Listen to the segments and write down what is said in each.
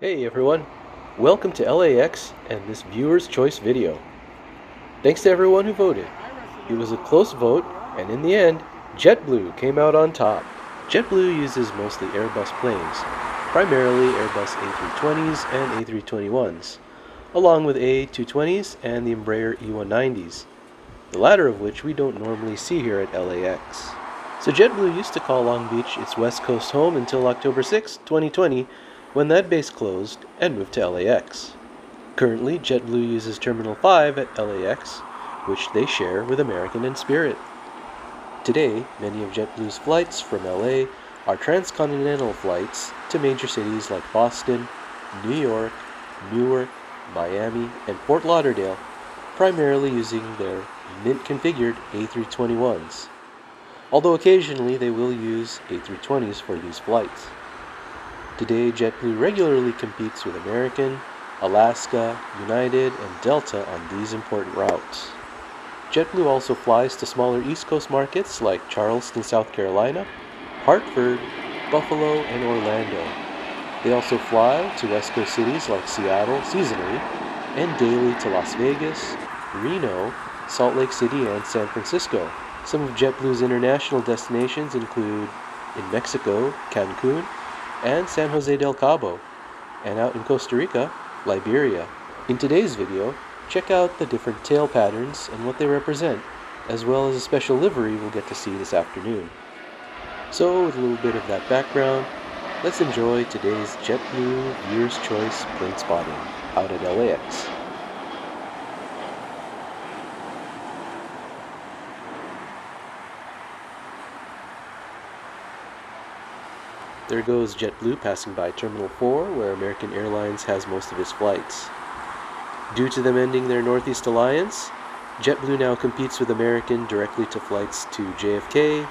Hey everyone, welcome to LAX and this viewer's choice video. Thanks to everyone who voted. It was a close vote, and in the end, JetBlue came out on top. JetBlue uses mostly Airbus planes, primarily Airbus A320s and A321s, along with A220s and the Embraer E190s, the latter of which we don't normally see here at LAX. So JetBlue used to call Long Beach its West Coast home until October 6, 2020, when that base closed and moved to LAX. Currently, JetBlue uses Terminal 5 at LAX, which they share with American and Spirit. Today, many of JetBlue's flights from LA are transcontinental flights to major cities like Boston, New York, Newark, Miami, and Fort Lauderdale, primarily using their Mint-configured A321s, although occasionally they will use A320s for these flights. Today, JetBlue regularly competes with American, Alaska, United, and Delta on these important routes. JetBlue also flies to smaller East Coast markets like Charleston, South Carolina, Hartford, Buffalo, and Orlando. They also fly to West Coast cities like Seattle seasonally, and daily to Las Vegas, Reno, Salt Lake City, and San Francisco. Some of JetBlue's international destinations include in Mexico, Cancun, and San Jose del Cabo, and out in Costa Rica, Liberia. In today's video, check out the different tail patterns and what they represent, as well as a special livery we'll get to see this afternoon. So, with a little bit of that background, let's enjoy today's JetBlue Viewer's Choice plane spotting out at LAX. There goes JetBlue passing by Terminal 4, where American Airlines has most of its flights. Due to them ending their Northeast Alliance, JetBlue now competes with American directly to flights to JFK,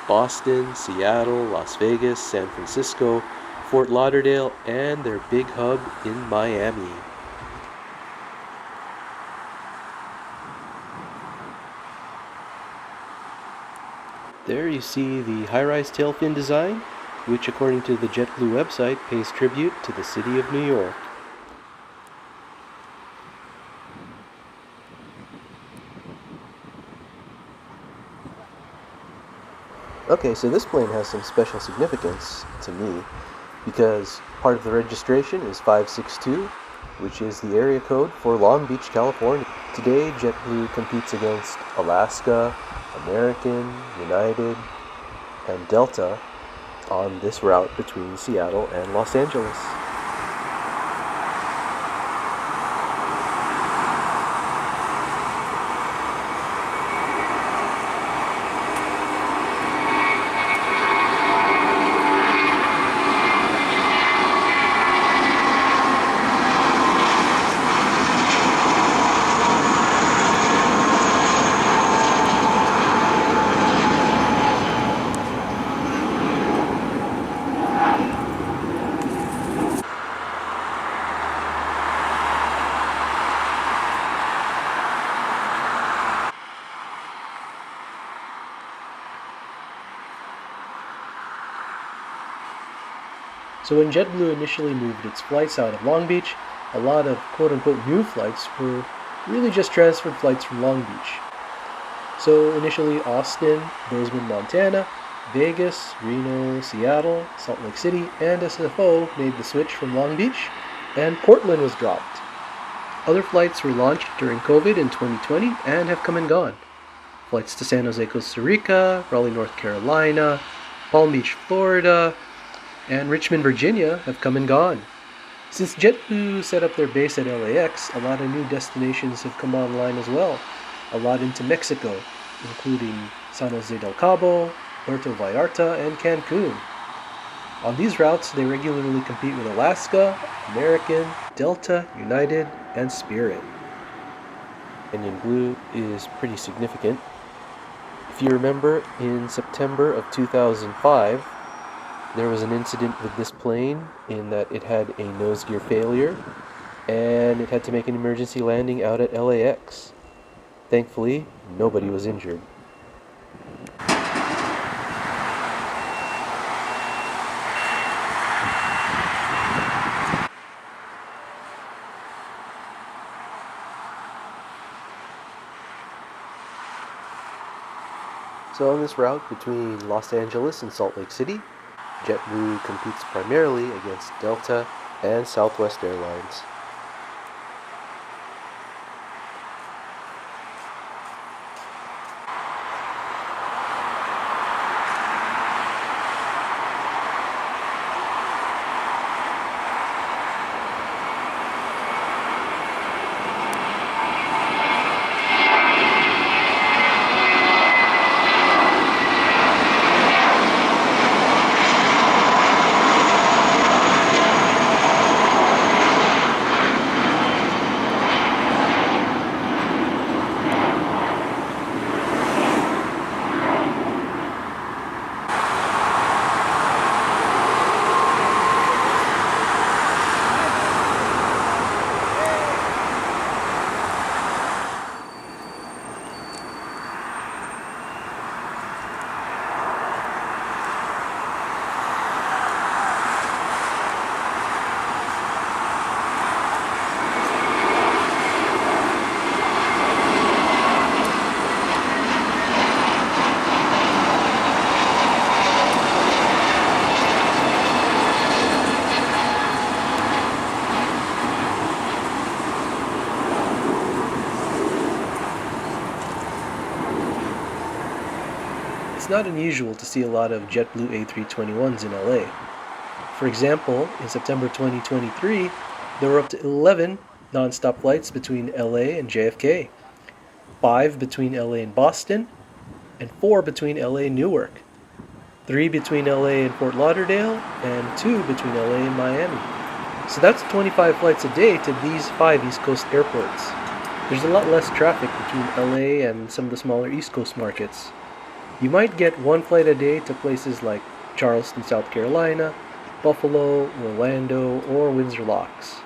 Boston, Seattle, Las Vegas, San Francisco, Fort Lauderdale, and their big hub in Miami. There you see the Highrise tail fin design, which according to the JetBlue website pays tribute to the city of New York. Okay, so this plane has some special significance to me because part of the registration is 562, which is the area code for Long Beach, California. Today, JetBlue competes against Alaska, American, United, and Delta on this route between Seattle and Los Angeles. So when JetBlue initially moved its flights out of Long Beach, a lot of quote-unquote new flights were really just transferred flights from Long Beach. So initially Austin, Bozeman, Montana, Vegas, Reno, Seattle, Salt Lake City, and SFO made the switch from Long Beach, and Portland was dropped. Other flights were launched during COVID in 2020 and have come and gone. Flights to San Jose, Costa Rica, Raleigh, North Carolina, Palm Beach, Florida, and Richmond, Virginia have come and gone. Since JetBlue set up their base at LAX, a lot of new destinations have come online as well. A lot into Mexico, including San Jose del Cabo, Puerto Vallarta, and Cancun. On these routes, they regularly compete with Alaska, American, Delta, United, and Spirit. Indian Blue is pretty significant. If you remember, in September of 2005, there was an incident with this plane in that it had a nose gear failure and it had to make an emergency landing out at LAX. Thankfully, nobody was injured. So on this route between Los Angeles and Salt Lake City, JetBlue competes primarily against Delta and Southwest Airlines. It's not unusual to see a lot of JetBlue A321s in LA. For example, in September 2023, there were up to 11 non-stop flights between LA and JFK, 5 between LA and Boston, and 4 between LA and Newark, 3 between LA and Fort Lauderdale, and 2 between LA and Miami. So that's 25 flights a day to these 5 East Coast airports. There's a lot less traffic between LA and some of the smaller East Coast markets. You might get 1 flight a day to places like Charleston, South Carolina, Buffalo, Orlando, or Windsor Locks.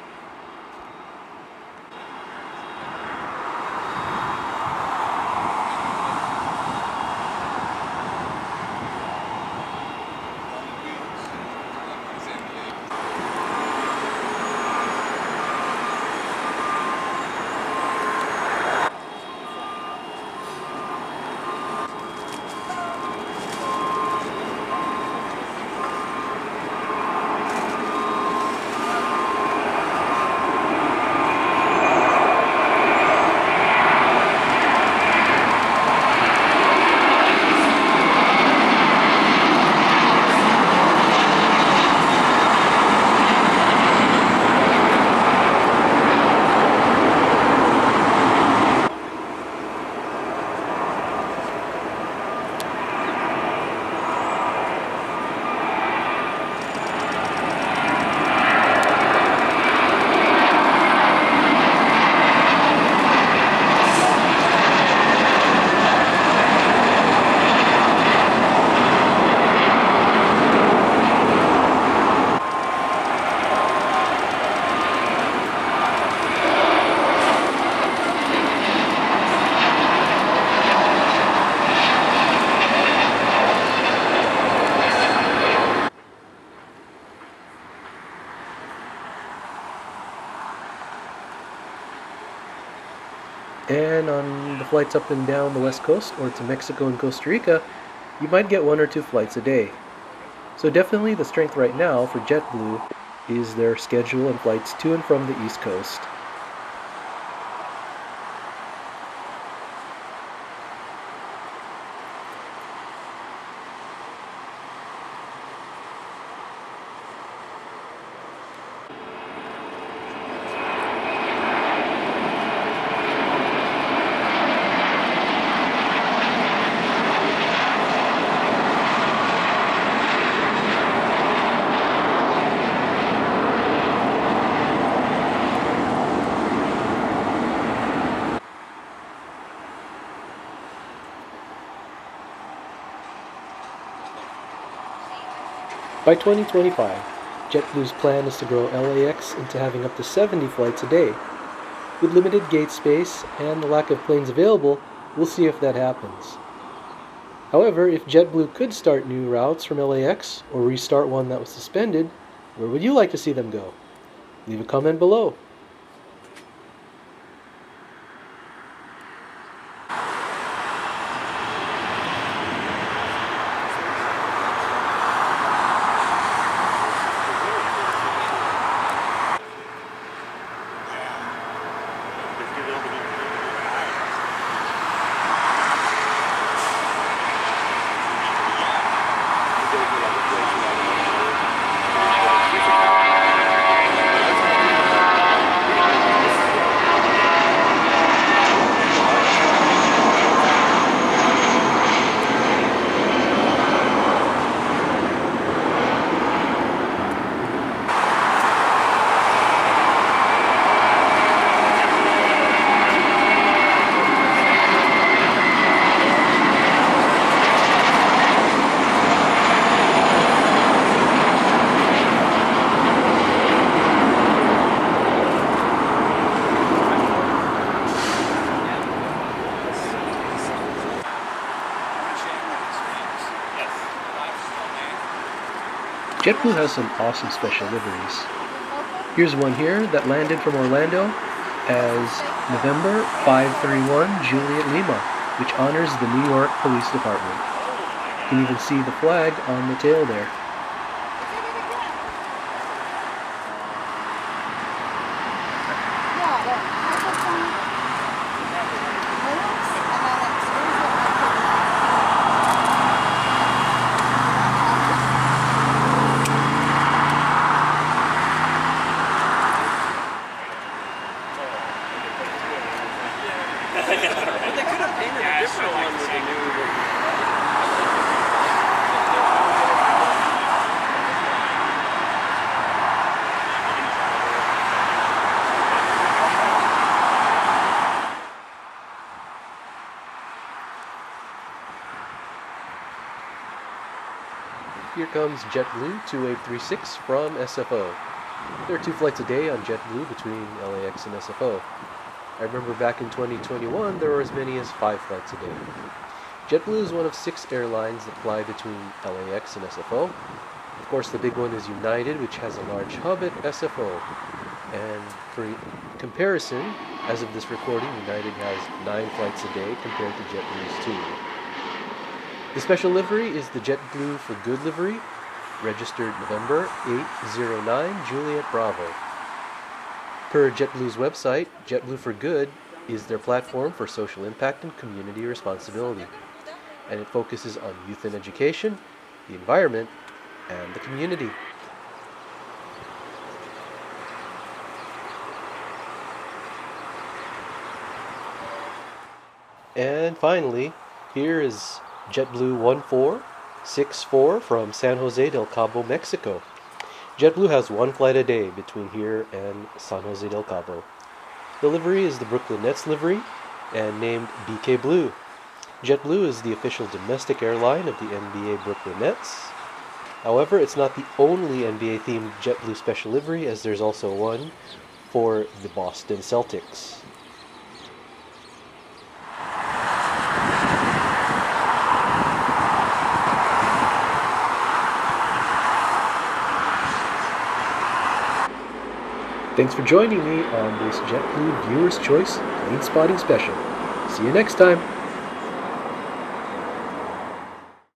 And on the flights up and down the West Coast or to Mexico and Costa Rica, you might get 1 or 2 flights a day. So definitely the strength right now for JetBlue is their schedule and flights to and from the East Coast. By 2025, JetBlue's plan is to grow LAX into having up to 70 flights a day. With limited gate space and the lack of planes available, we'll see if that happens. However, if JetBlue could start new routes from LAX or restart one that was suspended, where would you like to see them go? Leave a comment below. JetBlue has some awesome special liveries. Here's one here that landed from Orlando as November 531 Juliet Lima, which honors the New York Police Department. You can even see the flag on the tail there. But they could have painted a different one with a new... Here comes JetBlue 2836 from SFO. There are 2 flights a day on JetBlue between LAX and SFO. I remember back in 2021 there were as many as 5 flights a day. JetBlue is one of 6 airlines that fly between LAX and SFO. Of course, the big one is United, which has a large hub at SFO. And for comparison, as of this recording, United has 9 flights a day compared to JetBlue's 2. The special livery is the JetBlue for Good livery, registered November 809 Juliet Bravo. Per JetBlue's website, JetBlue for Good is their platform for social impact and community responsibility, and it focuses on youth and education, the environment, and the community. And finally, here is JetBlue 1464 from San Jose del Cabo, Mexico. JetBlue has 1 flight a day between here and San Jose del Cabo. The livery is the Brooklyn Nets livery and named BK Blue. JetBlue is the official domestic airline of the NBA Brooklyn Nets. However, it's not the only NBA-themed JetBlue special livery, as there's also one for the Boston Celtics. Thanks for joining me on this JetBlue Viewer's Choice Plane Spotting Special. See you next time!